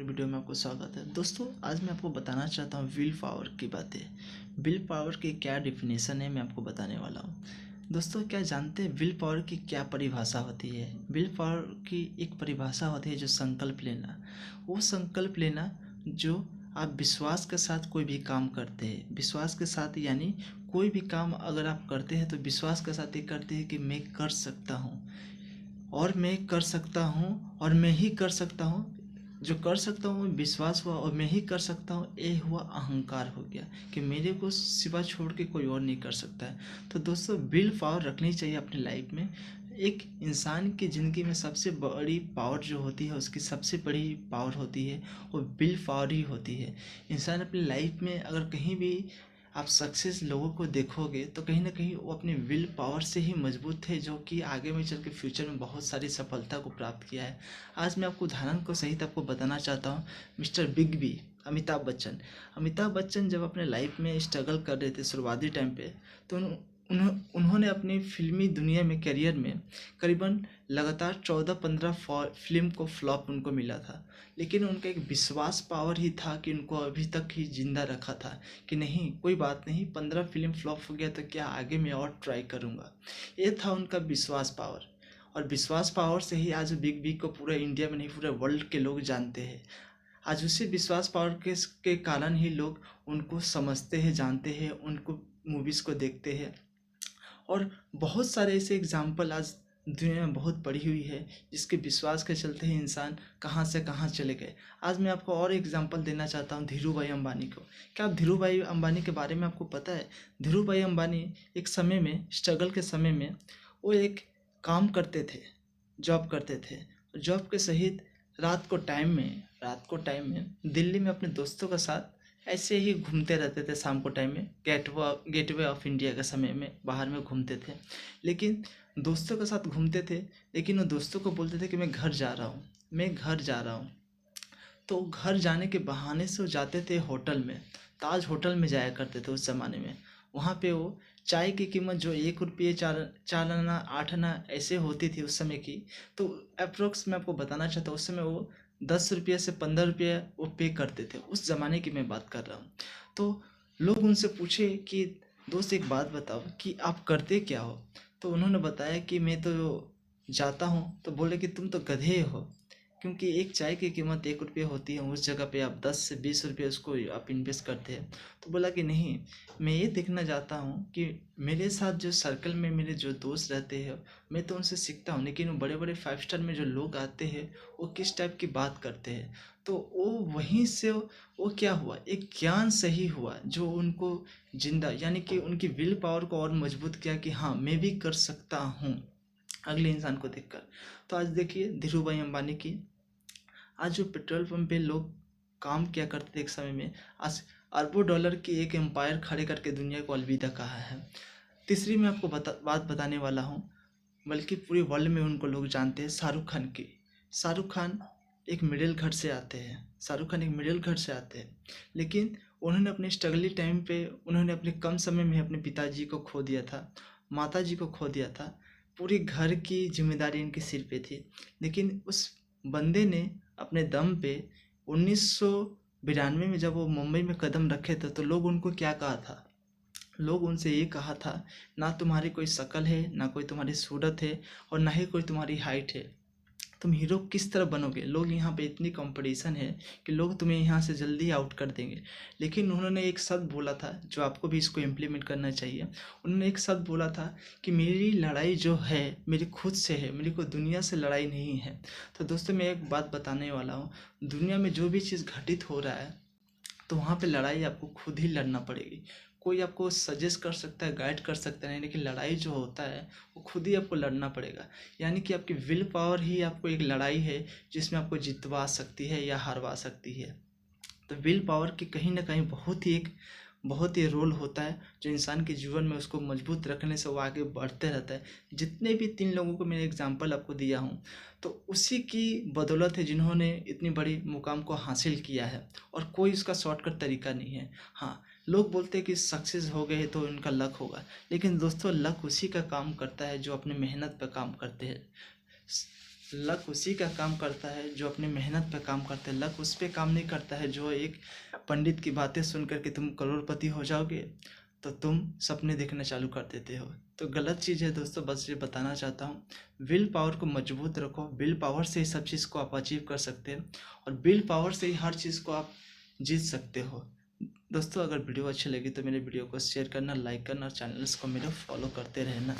Video में आपको स्वागत है। दोस्तों आज मैं आपको बताना चाहता हूँ विल पावर की बातें। विल पावर की क्या डेफिनेशन है मैं आपको बताने वाला हूँ। दोस्तों क्या जानते हैं विल पावर की क्या परिभाषा होती है? विल पावर की एक परिभाषा होती है जो संकल्प लेना। वो संकल्प लेना जो आप विश्वास के साथ कोई भी काम करते हैं। विश्वास के साथ यानी कोई भी काम अगर आप करते हैं तो विश्वास के साथ ये करते हैं कि मैं कर सकता हूँ और मैं कर सकता हूँ और मैं ही कर सकता हूँ। जो कर सकता हूँ विश्वास हुआ और मैं ही कर सकता हूँ, ये हुआ अहंकार हो गया कि मेरे को सिवा छोड़ के कोई और नहीं कर सकता है। तो दोस्तों विल पावर रखनी चाहिए अपनी लाइफ में। एक इंसान की ज़िंदगी में सबसे बड़ी पावर जो होती है, उसकी सबसे बड़ी पावर होती है वो विल पावर ही होती है। इंसान अपनी लाइफ में अगर कहीं भी आप सक्सेस लोगों को देखोगे तो कहीं ना कहीं वो अपने विल पावर से ही मजबूत थे, जो कि आगे में चल के फ्यूचर में बहुत सारी सफलता को प्राप्त किया है। आज मैं आपको उदाहरण को सहित आपको बताना चाहता हूँ। Mister big B Amitabh Bachchan जब अपने लाइफ में स्ट्रगल कर रहे थे शुरुआती टाइम पे, तो उन्होंने अपनी फिल्मी दुनिया में करियर में करीबन लगातार 14-15 फिल्म को फ्लॉप उनको मिला था। लेकिन उनका एक विश्वास पावर ही था कि उनको अभी तक ही जिंदा रखा था कि नहीं कोई बात नहीं, 15 फिल्म फ्लॉप हो गया तो क्या, आगे मैं और ट्राई करूँगा। ये था उनका विश्वास पावर। और विश्वास पावर से ही आज बिग बी को पूरे इंडिया में नहीं पूरे वर्ल्ड के लोग जानते हैं। आज उसी विश्वास पावर के कारण ही लोग उनको समझते हैं, जानते हैं, उनको मूवीज़ को देखते हैं। और बहुत सारे ऐसे एग्जाम्पल आज दुनिया में बहुत पड़ी हुई है जिसके विश्वास के चलते ही इंसान कहाँ से कहाँ चले गए। आज मैं आपको और एग्जाम्पल देना चाहता हूँ धीरू भाई अम्बानी को। क्या आप धीरू भाई अम्बानी के बारे में आपको पता है? धीरू भाई अम्बानी एक समय में स्ट्रगल के समय में वो एक काम करते थे, जॉब करते थे। जॉब के सहित रात को टाइम में दिल्ली में अपने दोस्तों के साथ ऐसे ही घूमते रहते थे। शाम को टाइम में गेटवे ऑफ इंडिया के समय में बाहर में घूमते थे। लेकिन दोस्तों के साथ घूमते थे, लेकिन वो दोस्तों को बोलते थे कि मैं घर जा रहा हूँ, मैं घर जा रहा हूँ। तो घर जाने के बहाने से वो जाते थे होटल में, ताज होटल में जाया करते थे उस ज़माने में। वहाँ पे वो चाय की कीमत जो 1 रुपये 4 आना 8 आना ऐसे होती थी उस समय की, तो अप्रोक्स मैं आपको बताना चाहता हूँ उस समय वो 10 रुपये से 15 रुपये वो पे करते थे। उस ज़माने की मैं बात कर रहा हूँ। तो लोग उनसे पूछे कि दोस्त एक बात बताओ कि आप करते क्या हो? तो उन्होंने बताया कि मैं तो जाता हूँ। तो बोले कि तुम तो गधे हो, क्योंकि एक चाय की कीमत 1 रुपये होती है, उस जगह पे आप 10 से 20 रुपये उसको आप इन्वेस्ट करते हैं। तो बोला कि नहीं, मैं ये देखना चाहता हूँ कि मेरे साथ जो सर्कल में मेरे जो दोस्त रहते हैं मैं तो उनसे सीखता हूँ, लेकिन वो बड़े बड़े 5 स्टार में जो लोग आते हैं वो किस टाइप की बात करते हैं। तो वो वहीं से वो क्या हुआ, एक ज्ञान सही हुआ जो उनको जिंदा यानी कि उनकी विल पावर को और मजबूत किया कि हाँ मैं भी कर सकता हूँ अगले इंसान को देखकर। तो आज देखिए धीरू भाई अंबानी की, आज जो पेट्रोल पंप पे लोग काम किया करते थे एक समय में, आज अरबों डॉलर की एक एम्पायर खड़े करके दुनिया को अलविदा कहा है। तीसरी मैं आपको बात बताने वाला हूँ, बल्कि पूरे वर्ल्ड में उनको लोग जानते हैं, शाहरुख खान की। शाहरुख खान एक मिडिल घर से आते हैं। शाहरुख खान एक मिडिल घर से आते हैं, लेकिन उन्होंने अपने स्ट्रगली टाइम पे उन्होंने अपने कम समय में अपने पिताजी को खो दिया था, माताजी को खो दिया था। पूरी घर की जिम्मेदारी इनके सिर पे थी। लेकिन उस बंदे ने अपने दम पे 1992 में जब वो मुंबई में कदम रखे थे तो लोग उनको क्या कहा था? लोग उनसे ये कहा था, ना तुम्हारी कोई शक्ल है, ना कोई तुम्हारी सूरत है, और ना ही कोई तुम्हारी हाइट है, तुम हीरो किस तरह बनोगे? लोग यहाँ पे इतनी कंपटीशन है कि लोग तुम्हें यहाँ से जल्दी आउट कर देंगे। लेकिन उन्होंने एक शब्द बोला था जो आपको भी इसको इम्प्लीमेंट करना चाहिए। उन्होंने एक शब्द बोला था कि मेरी लड़ाई जो है मेरी खुद से है, मेरी कोई दुनिया से लड़ाई नहीं है। तो दोस्तों मैं एक बात बताने वाला हूँ, दुनिया में जो भी चीज़ घटित हो रहा है तो वहाँ पे लड़ाई आपको खुद ही लड़ना पड़ेगी। कोई आपको सजेस्ट कर सकता है, गाइड कर सकता है नहीं, लेकिन लड़ाई जो होता है वो खुद ही आपको लड़ना पड़ेगा। यानी कि आपकी विल पावर ही आपको एक लड़ाई है जिसमें आपको जितवा सकती है या हरवा सकती है। तो विल पावर की कहीं ना कहीं बहुत ही रोल होता है जो इंसान के जीवन में उसको मजबूत रखने से वो आगे बढ़ते रहता है। जितने भी 3 लोगों को मैंने एग्जांपल आपको दिया हूँ तो उसी की बदौलत है जिन्होंने इतनी बड़ी मुकाम को हासिल किया है, और कोई उसका शॉर्टकट तरीका नहीं है। हाँ, लोग बोलते हैं कि सक्सेस हो गए तो इनका लक होगा, लेकिन दोस्तों लक उसी का काम करता है जो अपने मेहनत पर काम करते हैं। लक उसी का काम करता है जो अपनी मेहनत पे काम करता है। लक उस पे काम नहीं करता है जो एक पंडित की बातें सुन कर के तुम करोड़पति हो जाओगे तो तुम सपने देखना चालू कर देते हो। तो गलत चीज़ है दोस्तों, बस ये बताना चाहता हूँ। विल पावर को मजबूत रखो, विल पावर से ही सब चीज़ को आप अचीव कर सकते हैं और विल पावर से ही हर चीज़ को आप जीत सकते हो। दोस्तों अगर वीडियो अच्छी लगी तो मेरे वीडियो को शेयर करना, लाइक करना और चैनल्स को मेरा फॉलो करते रहना।